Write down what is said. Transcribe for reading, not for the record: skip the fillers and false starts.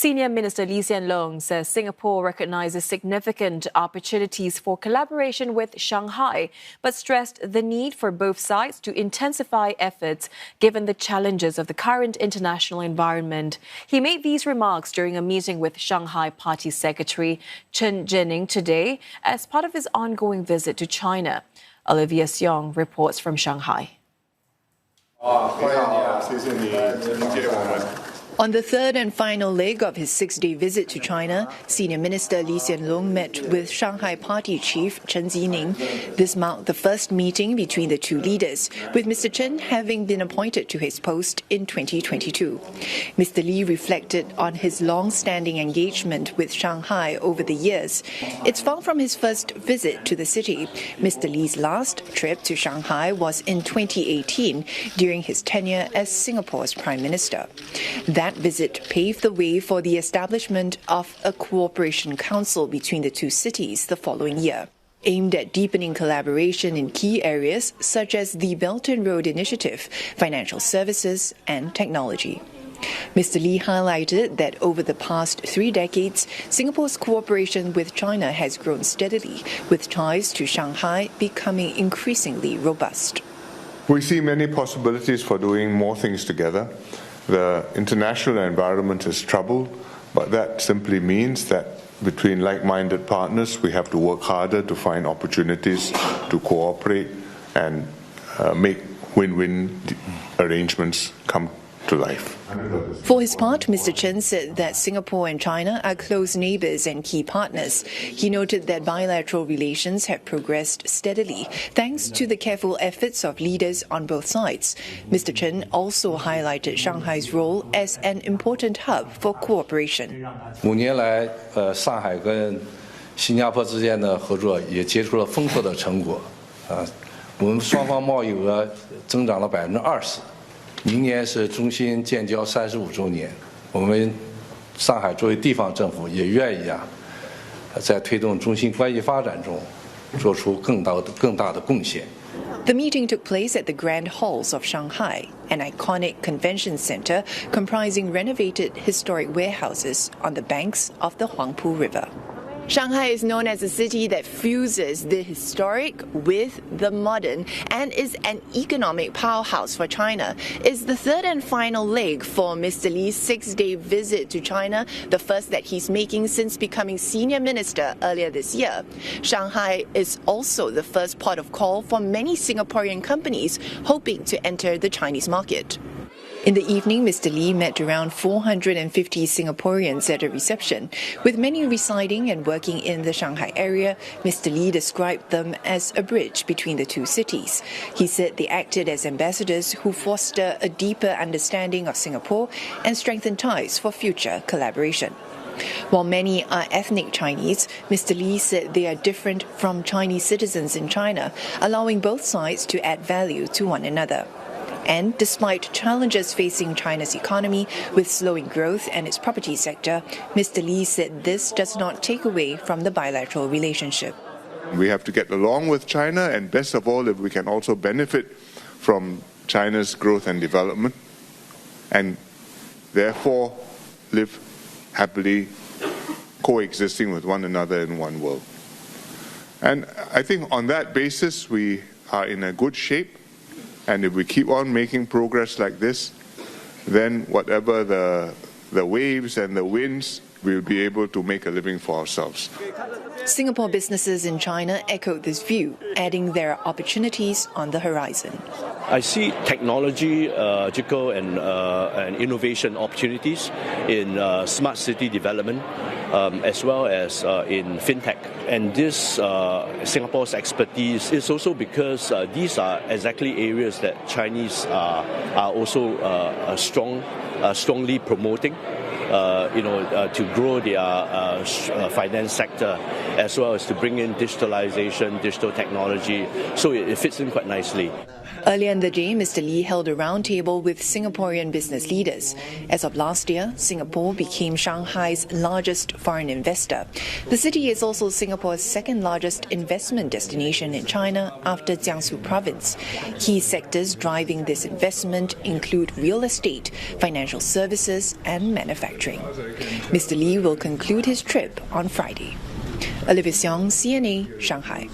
Senior Minister Lee Hsien Loong says Singapore recognizes significant opportunities for collaboration with Shanghai, but stressed the need for both sides to intensify efforts given the challenges of the current international environment. He made these remarks during a meeting with Shanghai Party Secretary Chen Jining today as part of his ongoing visit to China. Olivia Siong reports from Shanghai. On the third and final leg of his six-day visit to China, Senior Minister Lee Hsien Loong met with Shanghai Party Chief Chen Jining. This marked the first meeting between the two leaders, with Mr. Chen having been appointed to his post in 2022. Mr. Lee reflected on his long-standing engagement with Shanghai over the years. It's far from his first visit to the city. Mr. Lee's last trip to Shanghai was in 2018 during his tenure as Singapore's Prime Minister. That visit paved the way for the establishment of a cooperation council between the two cities the following year, aimed at deepening collaboration in key areas such as the Belt and Road Initiative, financial services, and technology. Mr. Lee highlighted that over the past 3 decades, Singapore's cooperation with China has grown steadily, with ties to Shanghai becoming increasingly robust. We see many possibilities for doing more things together. The international environment is troubled, but that simply means that between like-minded partners, we have to work harder to find opportunities to cooperate and make win-win arrangements come to life. For his part, Mr. Chen said that Singapore and China are close neighbours and key partners. He noted that bilateral relations have progressed steadily thanks to the careful efforts of leaders on both sides. Mr. Chen also highlighted Shanghai's role as an important hub for cooperation. 5年来，上海跟新加坡之间的合作也结出了丰硕的成果。我们双方贸易额增长了20%。 明年是中新建交35周年，我们上海作为地方政府也愿意在推动中新关系发展中做出更大的贡献。 The meeting took place at the Grand Halls of Shanghai, an iconic convention center comprising renovated historic warehouses on the banks of the Huangpu River. Shanghai is known as a city that fuses the historic with the modern and is an economic powerhouse for China. It's the third and final leg for Mr. Lee's 6-day visit to China, the first that he's making since becoming senior minister earlier this year. Shanghai is also the first port of call for many Singaporean companies hoping to enter the Chinese market. In the evening, Mr. Lee met around 450 Singaporeans at a reception. With many residing and working in the Shanghai area, Mr. Lee described them as a bridge between the two cities. He said they acted as ambassadors who foster a deeper understanding of Singapore and strengthen ties for future collaboration. While many are ethnic Chinese, Mr. Lee said they are different from Chinese citizens in China, allowing both sides to add value to one another. And despite challenges facing China's economy with slowing growth and its property sector, Mr. Lee said this does not take away from the bilateral relationship. We have to get along with China, and best of all, if we can also benefit from China's growth and development, and therefore live happily coexisting with one another in one world. And I think on that basis, we are in a good shape. And if we keep on making progress like this, then whatever the waves and the winds, we'll be able to make a living for ourselves. Singapore businesses in China echoed this view, adding there are opportunities on the horizon. I see technological and innovation opportunities in smart city development, as well as in fintech. And this Singapore's expertise is also because these are exactly areas that Chinese are also strongly promoting. To grow their finance sector, as well as to bring in digitalization, digital technology. So it fits in quite nicely. Earlier in the day, Mr. Lee held a roundtable with Singaporean business leaders. As of last year, Singapore became Shanghai's largest foreign investor. The city is also Singapore's second largest investment destination in China after Jiangsu province. Key sectors driving this investment include real estate, financial services and manufacturing. Mr. Lee will conclude his trip on Friday. Olivia Siong, CNA, Shanghai.